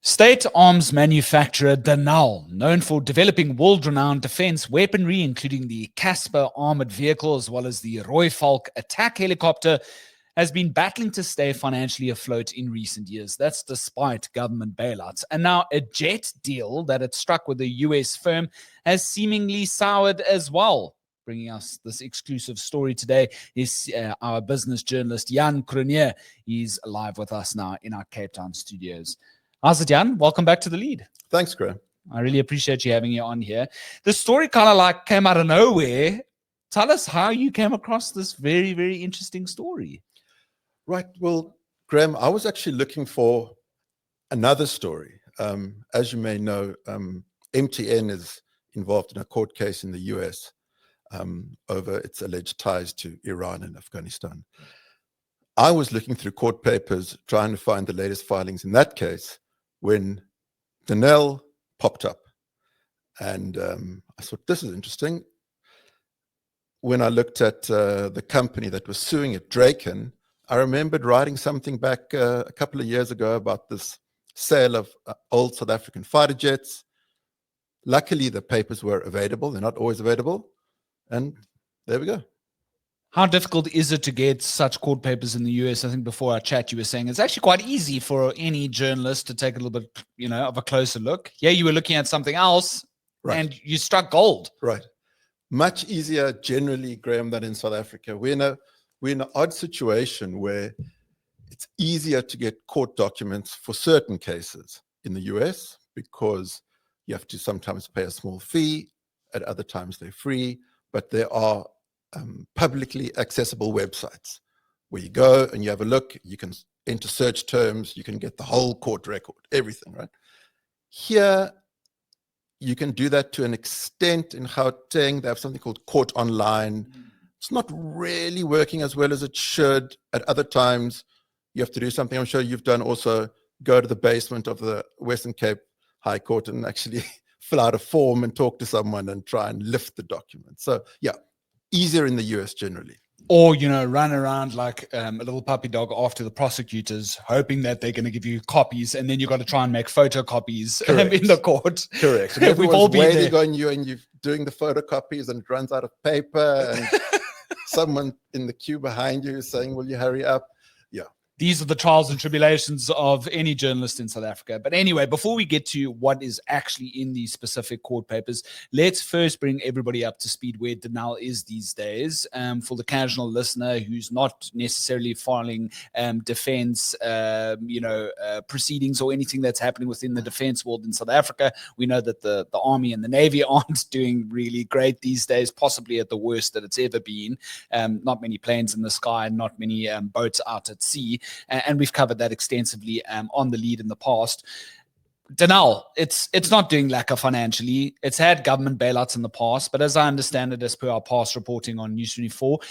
State arms manufacturer Denel, known for developing world-renowned defense weaponry, including the Casspir armored vehicle as well as the Rooivalk attack helicopter, has been battling to stay financially afloat in recent years. That's despite government bailouts. And now a jet deal that it struck with a US firm has seemingly soured as well. Bringing us this exclusive story today is our business journalist, Jan Cronje. He's live with us now in our Cape Town studios. How's it, Jan? Welcome back to the lead. Thanks, Graeme. I really appreciate you having you on here. The story kind of like came out of nowhere. Tell us how you came across this very, very interesting story. Right. Well, Graeme, I was actually looking for another story. As you may know, MTN is involved in a court case in the US over its alleged ties to Iran and Afghanistan. I was looking through court papers trying to find the latest filings in that case when Denel popped up. And I thought, this is interesting. When I looked at the company that was suing it, Draken, I remembered writing something back a couple of years ago about this sale of old South African fighter jets. Luckily, the papers were available. They're not always available. And there we go. How difficult is it to get such court papers in the US? I think before our chat, you were saying it's actually quite easy for any journalist to take a little bit, of a closer look. Yeah, you were looking at something else, right, and you struck gold. Right. Much easier generally, Graeme, than in South Africa. We're in an odd situation where it's easier to get court documents for certain cases in the US because you have to sometimes pay a small fee. At other times, they're free, but there are publicly accessible websites where you go and you have a look, you can enter search terms, you can get the whole court record, everything, right? Here, you can do that to an extent. In Gauteng, they have something called Court Online. It's not really working as well as it should. At other times, you have to do something I'm sure you've done also, go to the basement of the Western Cape High Court and actually fill out a form and talk to someone and try and lift the document. So yeah, easier in the US generally. Or, run around like a little puppy dog after the prosecutors, hoping that they're going to give you copies, and then you've got to try and make photocopies in the court. Correct. And We've all been waiting on you, and you're doing the photocopies, and it runs out of paper, and someone in the queue behind you is saying, will you hurry up? Yeah. These are the trials and tribulations of any journalist in South Africa. But anyway, before we get to what is actually in these specific court papers, let's first bring everybody up to speed where Denel is these days. For the casual listener who's not necessarily following defense, proceedings or anything that's happening within the defense world in South Africa, we know that the Army and the Navy aren't doing really great these days, possibly at the worst that it's ever been. Not many planes in the sky, not many boats out at sea. And we've covered that extensively on the lead in the past. Denel, it's not doing lacquer financially. It's had government bailouts in the past, but as I understand it, as per our past reporting on News 24,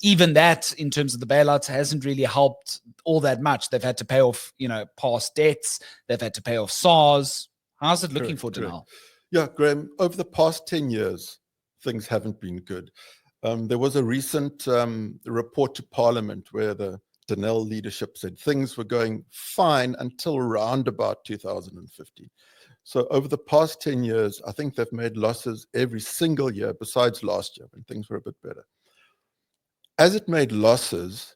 even that in terms of the bailouts hasn't really helped all that much. They've had to pay off, past debts. They've had to pay off SARS. How's it looking for Denel? Yeah, Graeme, over the past 10 years, things haven't been good. There was a recent report to Parliament where the Denel leadership said things were going fine until around about 2015. So over the past 10 years, I think they've made losses every single year besides last year when things were a bit better. As it made losses,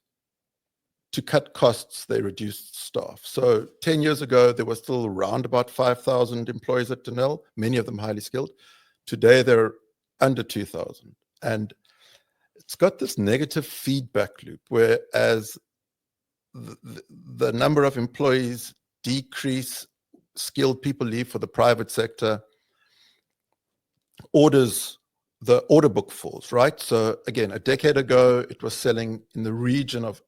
to cut costs, they reduced staff. So 10 years ago, there was still around about 5,000 employees at Denel, many of them highly skilled. Today, they're under 2,000. And it's got this negative feedback loop, whereas the number of employees decrease, skilled people leave for the private sector, the order book falls, right? So again, a decade ago, it was selling in the region of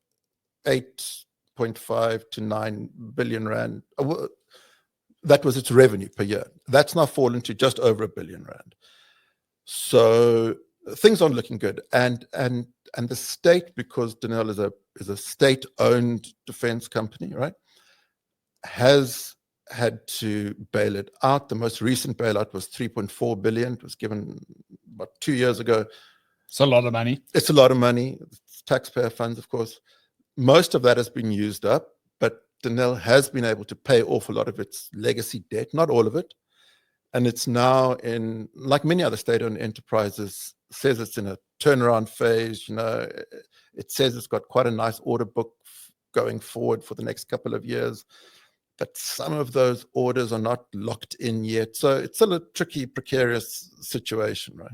8.5 to 9 billion rand. That was its revenue per year. That's now fallen to just over 1 billion rand. So things aren't looking good. And the state, because Denel is a state-owned defense company, right, has had to bail it out. The most recent bailout was 3.4 billion. It was given about 2 years ago. It's a lot of money. It's a lot of money. It's taxpayer funds, of course. Most of that has been used up, but Denel has been able to pay off a lot of its legacy debt, not all of it. And it's now in, like many other state-owned enterprises, says it's in a turnaround phase. It says it's got quite a nice order book going forward for the next couple of years. But some of those orders are not locked in yet. So it's still a tricky, precarious situation, right?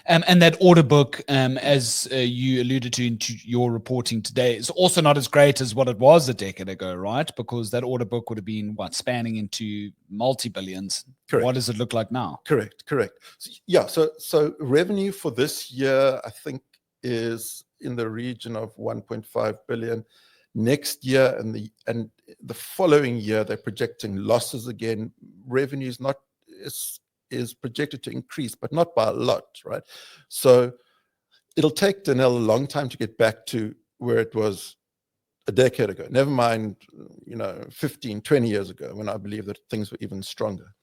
And that order book, as you alluded to into your reporting today, is also not as great as what it was a decade ago, right? Because that order book would have been, spanning into multi-billions. Correct. What does it look like now? Correct. So revenue for this year, I think, is in the region of 1.5 billion. Next year and the following year, they're projecting losses again. Revenue is projected to increase, but not by a lot, right? So it'll take Denel a long time to get back to where it was a decade ago. Never mind, 15, 20 years ago, when I believe that things were even stronger.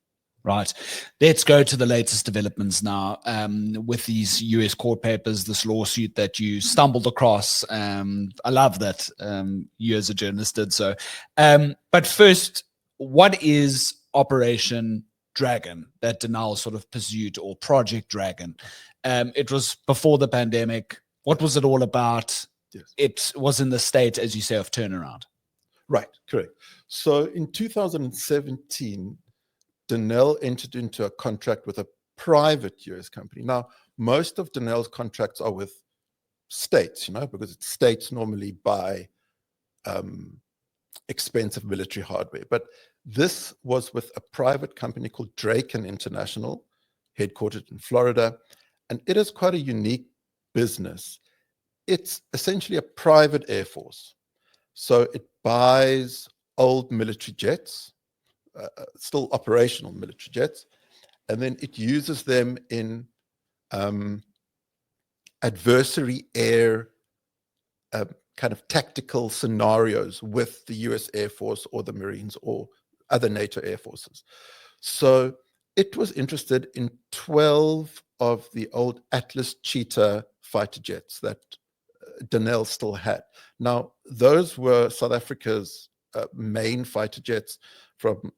Right. Let's go to the latest developments now with these US court papers, this lawsuit that you stumbled across. I love that you as a journalist did so. But first, what is Operation Dragon that Denel sort of pursued, or Project Dragon? It was before the pandemic. What was it all about? Yes. It was in the state, as you say, of turnaround. Right, correct. So in 2017, Denel entered into a contract with a private US company. Now, most of Denel's contracts are with states, because it's states normally buy expensive military hardware. But this was with a private company called Draken International, headquartered in Florida. And it is quite a unique business. It's essentially a private air force. So it buys old military jets, still operational military jets, and then it uses them in adversary air kind of tactical scenarios with the US Air Force or the Marines or other NATO air forces. So it was interested in 12 of the old Atlas Cheetah fighter jets that Denel still had. Now, those were South Africa's main fighter jets from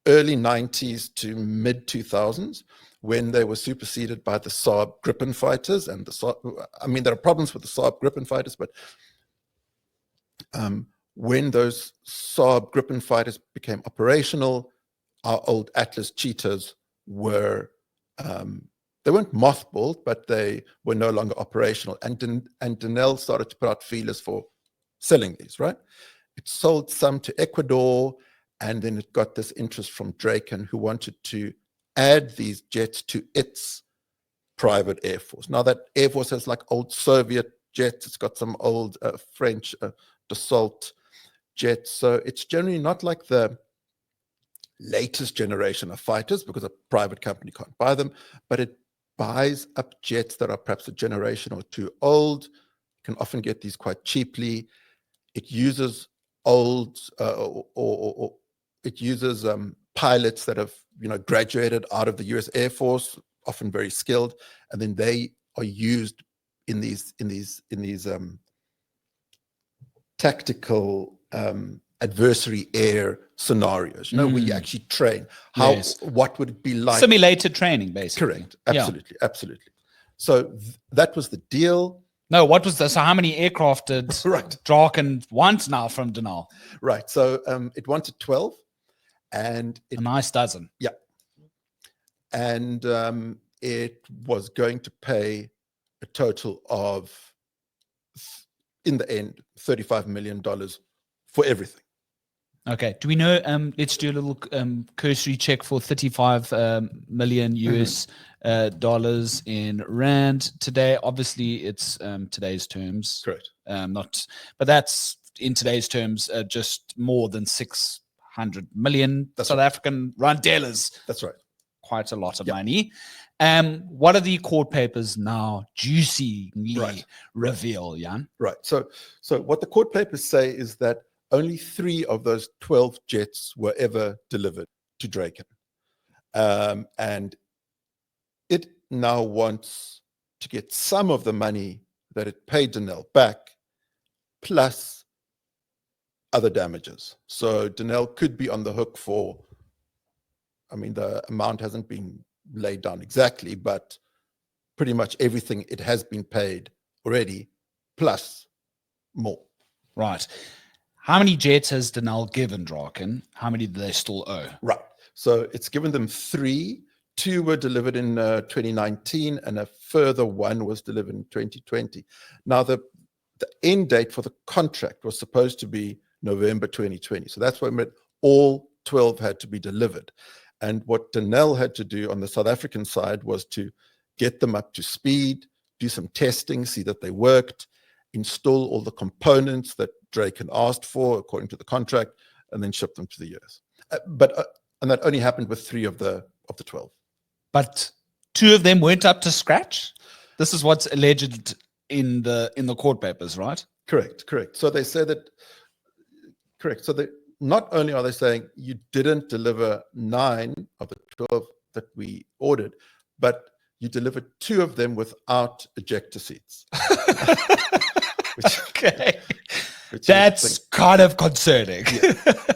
early 90s to mid 2000s, when they were superseded by the Saab Gripen fighters. And there are problems with the Saab Gripen fighters, but when those Saab Gripen fighters became operational, our old Atlas Cheetahs were, they weren't mothballed, but they were no longer operational. And Denel started to put out feelers for selling these, right? It sold some to Ecuador, and then it got this interest from Draken, who wanted to add these jets to its private air force. Now, that air force has like old Soviet jets. It's got some old French Dassault jets. So it's generally not like the latest generation of fighters, because a private company can't buy them, but it buys up jets that are perhaps a generation or two old. You can often get these quite cheaply. It uses old or it uses pilots that have graduated out of the US Air Force, often very skilled, and then they are used in these tactical adversary air scenarios, where you actually train. What would it be like? Simulated training, basically. Correct. Absolutely. Yeah. Absolutely. So that was the deal. No, what was so how many aircraft did right. Draken want now from Denel? Right. So it wanted 12. And a nice dozen. Yeah. And it was going to pay a total of, in the end, $35 million for everything. Okay. Do we know, let's do a little cursory check for 35 million US dollars in Rand today. Obviously, it's today's terms. Correct. But that's in today's terms just more than 600 million South African randelas. That's right. Quite a lot of money. What are the court papers now juicily reveal, Jan? Right. So what the court papers say is that only 3 of those 12 jets were ever delivered to Draken. And it now wants to get some of the money that it paid Denel back, plus other damages. So Denel could be on the hook for, I mean, the amount hasn't been laid down exactly, but pretty much everything it has been paid already, plus more. Right. How many jets has Denel given Draken? How many do they still owe? Right. So it's given them 3. 2 were delivered in 2019, and a further 1 was delivered in 2020. Now, the end date for the contract was supposed to be November 2020. So that's what meant all 12 had to be delivered. And what Denel had to do on the South African side was to get them up to speed, do some testing, see that they worked, install all the components that Draken asked for according to the contract, and then ship them to the US. And that only happened with 3 of the 12. But 2 of them weren't up to scratch. This is what's alleged in the court papers, right? Correct. So they say that. Correct. So they not only are they saying you didn't deliver 9 of the 12 that we ordered, but you delivered 2 of them without ejector seats. Okay. That's kind of concerning.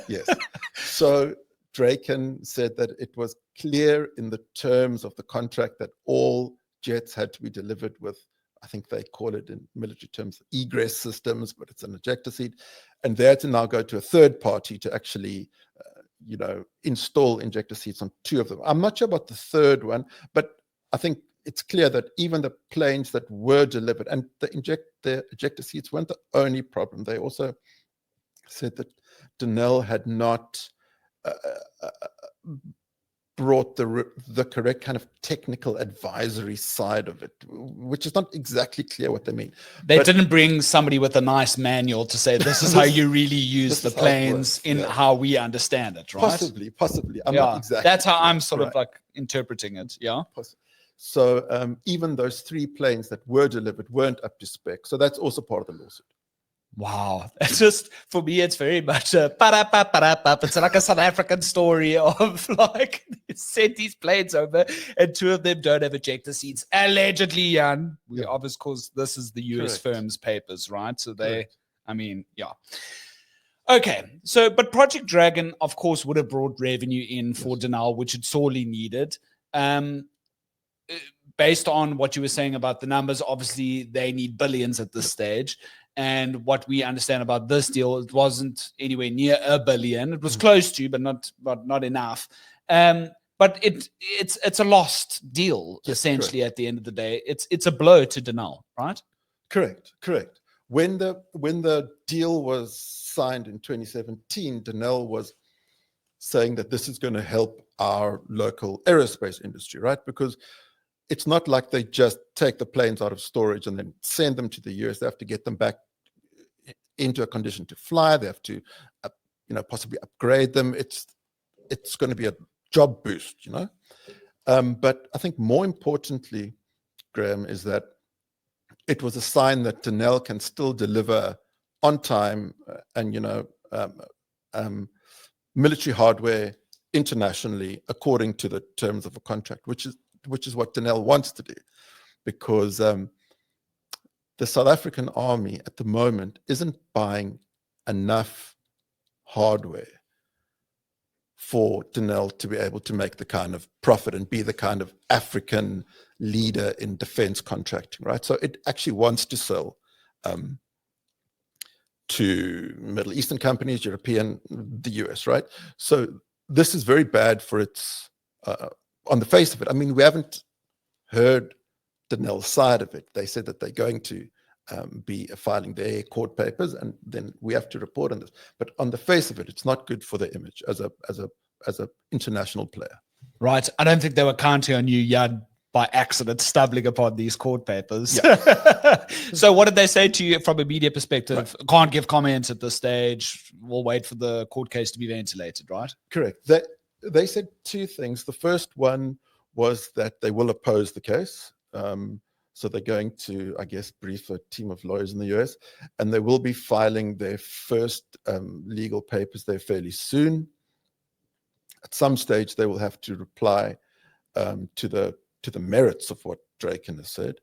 Yes. So Draken said that it was clear in the terms of the contract that all jets had to be delivered with, I think they call it in military terms, egress systems, but it's an ejector seat. And they had to now go to a third party to actually, install injector seats on 2 of them. I'm not sure about the third one, but I think it's clear that even the planes that were delivered, and the ejector seats weren't the only problem. They also said that Denel had not brought the correct kind of technical advisory side of it, which is not exactly clear what they mean. They didn't bring somebody with a nice manual to say, this is how you really use the planes in how we understand it, right? Possibly. I'm not exactly. That's how I'm sort of like interpreting it, yeah? So even those 3 planes that were delivered weren't up to spec. So that's also part of the lawsuit. Wow. It's just, for me, it's very much it's like a South African story of like, sent these planes over and 2 of them don't have ejector seats. Allegedly, Jan. Obviously, because this is the US firm's papers, right? So they, Okay. So, but Project Dragon, of course, would have brought revenue in for Denel, which it sorely needed. Based on what you were saying about the numbers, obviously they need billions at this stage. And what we understand about this deal, it wasn't anywhere near $1 billion. It was close to, but not enough. But it's a lost deal, essentially. At the end of the day, it's a blow to Denel, right? Correct. When the deal was signed in 2017, Denel was saying that this is going to help our local aerospace industry, right? Because it's not like they just take the planes out of storage and then send them to the US. They have to get them back into a condition to fly. They have to, possibly upgrade them. It's going to be a job boost, But I think more importantly, Graeme, is that it was a sign that Denel can still deliver on time and, military hardware internationally according to the terms of a contract, which is what Denel wants to do, because the South African army at the moment isn't buying enough hardware for Denel to be able to make the kind of profit and be the kind of African leader in defense contracting, right? So it actually wants to sell to Middle Eastern companies, European, the US, right? So this is very bad for its, on the face of it. I mean, we haven't heard Denel's side of it. They said that they're going to be filing their court papers, and then we have to report on this. But on the face of it, it's not good for the image as a international player. Right. I don't think they were counting on you, Jan, by accident stumbling upon these court papers. Yeah. So what did they say to you from a media perspective? Right. Can't give comments at this stage. We'll wait for the court case to be ventilated, right? Correct. They said 2 things. The first one was that they will oppose the case. So they're going to, I guess, brief a team of lawyers in the US, and they will be filing their first legal papers there fairly soon. At some stage, they will have to reply to the merits of what Draken has said.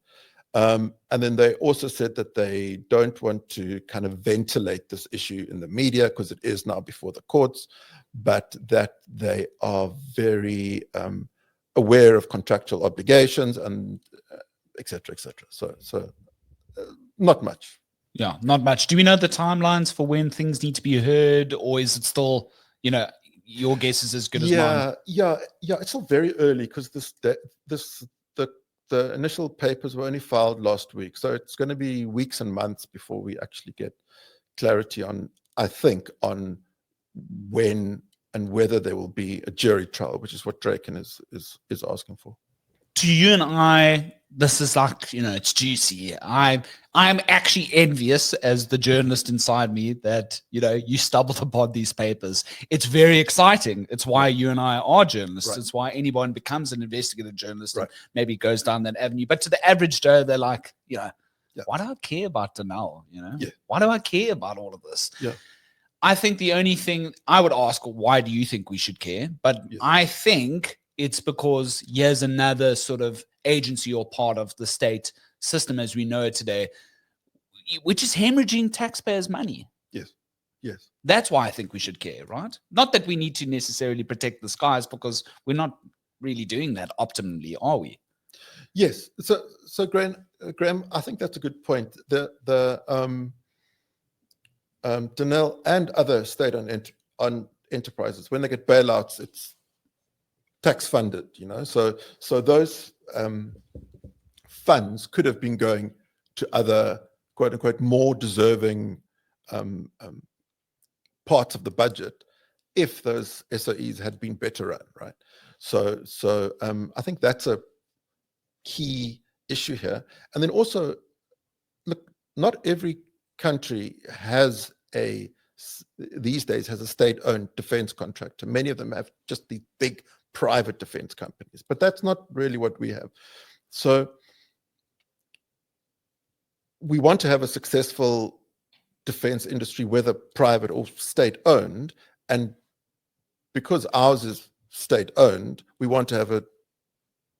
And then they also said that they don't want to kind of ventilate this issue in the media because it is now before the courts, but that they are very aware of contractual obligations and et cetera, et cetera. So not much. Yeah, not much. Do we know the timelines for when things need to be heard, or is it still, your guess is as good as mine? Yeah. It's still very early because the initial papers were only filed last week, so it's going to be weeks and months before we actually get clarity on, I think, on when and whether there will be a jury trial, which is what Draken is asking for. To you and I, this is like, it's juicy. I'm actually envious as the journalist inside me that, you stumbled upon these papers. It's very exciting. It's why you and I are journalists. Right. It's why anyone becomes an investigative journalist and maybe goes down that avenue. But to the average Joe, they're like, why do I care about Denel? Why do I care about all of this? Yeah. I think the only thing I would ask, why do you think we should care? But I think it's because here's another sort of agency or part of the state system as we know it today, which is hemorrhaging taxpayers' money. Yes. That's why I think we should care, right? Not that we need to necessarily protect the skies, because we're not really doing that optimally, are we? Yes. So Graeme, I think that's a good point. The Denel and other state-owned enterprises, when they get bailouts, it's tax funded, so those funds could have been going to other quote unquote more deserving parts of the budget if those SOEs had been better run, right? So I think that's a key issue here. And then also, look, not every country these days has a state-owned defense contractor. Many of them have just the big private defense companies, but that's not really what we have. So we want to have a successful defense industry, whether private or state-owned, and because ours is state-owned, we want to have a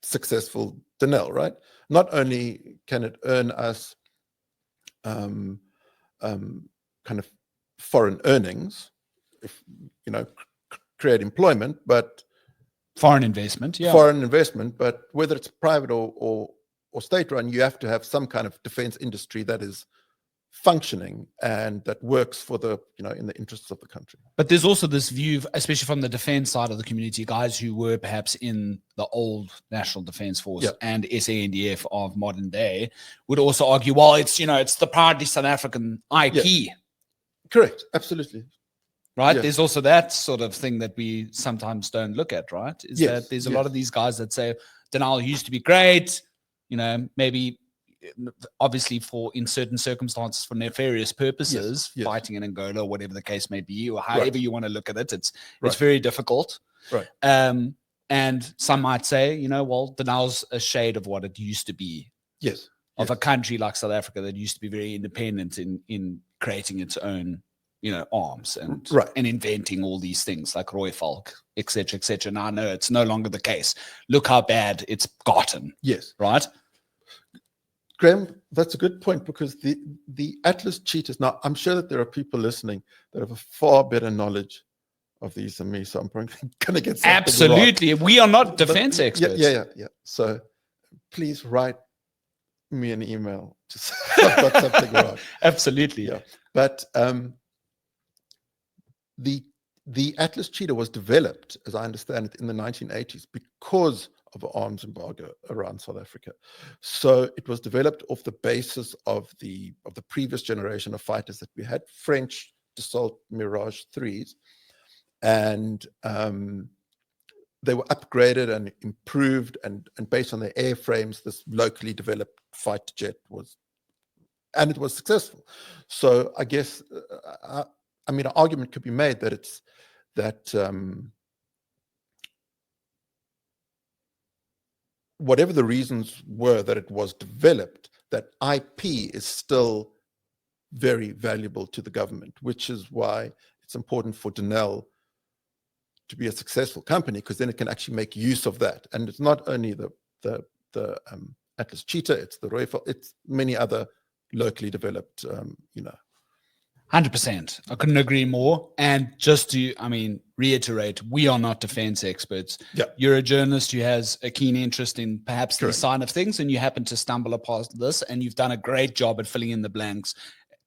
successful Denel, right? Not only can it earn us kind of foreign earnings, if create employment, but foreign investment, but whether it's private or state-run, you have to have some kind of defense industry that is functioning and that works for the in the interests of the country. But there's also this view, especially from the defense side of the community, guys who were perhaps in the old National Defense Force and SANDF of modern day would also argue, well, it's the proudly South African IP. Yes. Correct, absolutely. Right? Yes. There's also that sort of thing that we sometimes don't look at, right? Is that there's a lot of these guys that say, Denel used to be great, maybe obviously in certain circumstances for nefarious purposes, fighting in Angola or whatever the case may be, or however you want to look at it, it's very difficult. Right. And some might say, well, Denel's a shade of what it used to be. Yes. Of a country like South Africa that used to be very independent in creating its own arms and inventing all these things like Rooivalk, et cetera, et cetera. Now I know it's no longer the case. Look how bad it's gotten. Yes. Right? Graeme, that's a good point, because the Atlas cheaters, now I'm sure that there are people listening that have a far better knowledge of these than me, so I'm probably going to get something absolutely wrong. We are not defense experts. Yeah. So please write me an email. Just I've got something wrong. Absolutely. Yeah. But the Atlas cheetah was developed, as I understand it, in the 1980s because of an arms embargo around South Africa. So it was developed off the basis of the previous generation of fighters that we had, French Dassault Mirage 3s, and they were upgraded and improved, and based on their airframes, this locally developed fighter jet was successful. So I guess an argument could be made that whatever the reasons were that it was developed, that IP is still very valuable to the government, which is why it's important for Denel to be a successful company, because then it can actually make use of that. And it's not only the Atlas Cheetah, it's the Rooivalk, it's many other locally developed, 100%. I couldn't agree more. And just to, reiterate, we are not defense experts. Yeah. You're a journalist who has a keen interest in perhaps the Correct. side of things, and you happen to stumble upon this, and you've done a great job at filling in the blanks,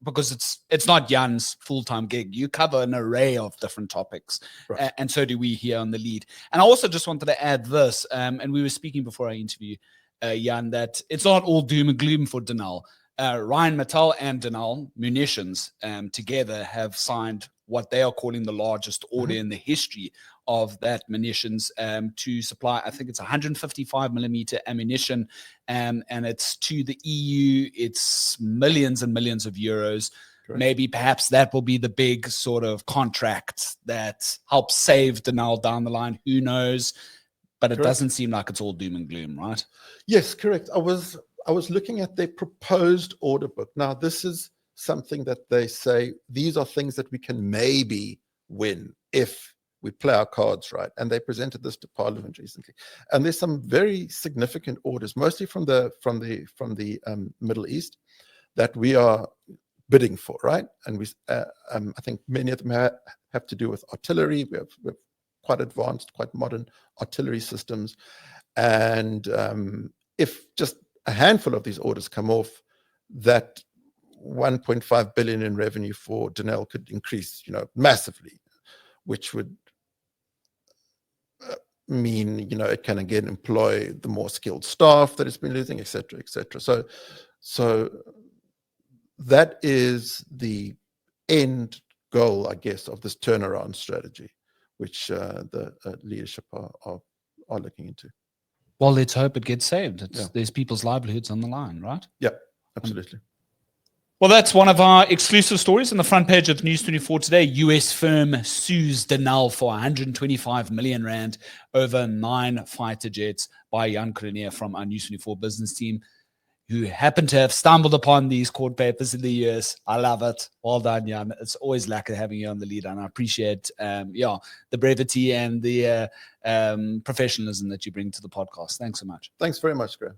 because it's not Jan's full-time gig. You cover an array of different topics, Right. and so do we here on The Lead. And I also just wanted to add this, and we were speaking before our interview, Jan, that it's not all doom and gloom for Denel. Rheinmetall and Denel Munitions together have signed what they are calling the largest order in the history of that munitions to supply, I think it's 155 millimeter ammunition, and it's to the EU. It's millions and millions of euros. Correct. Maybe perhaps that will be the big sort of contract that helps save Denel down the line. Who knows? But it doesn't seem like it's all doom and gloom, right? Yes, correct. I was looking at their proposed order book. Now, this is something that they say, these are things that we can maybe win if we play our cards right. And they presented this to Parliament recently. And there's some very significant orders, mostly from the Middle East, that we are bidding for, right? And we, I think many of them have to do with artillery. We have quite advanced, quite modern artillery systems. And if just a handful of these orders come off, that 1.5 billion in revenue for Denel could increase, massively, which would mean, it can again employ the more skilled staff that it's been losing, et cetera, et cetera. So that is the end goal, I guess, of this turnaround strategy, which the leadership are looking into. Well, let's hope it gets saved. There's people's livelihoods on the line, right? Yeah, absolutely. Well, that's one of our exclusive stories on the front page of News 24 today. US firm sues Denel for 125 million rand over 9 fighter jets by Jan Cronje from our News 24 business team, who happen to have stumbled upon these court papers in the US. I love it. Well done, Jan. It's always lucky having you on The Lead, and I appreciate the brevity and the professionalism that you bring to the podcast. Thanks so much. Thanks very much, Graeme.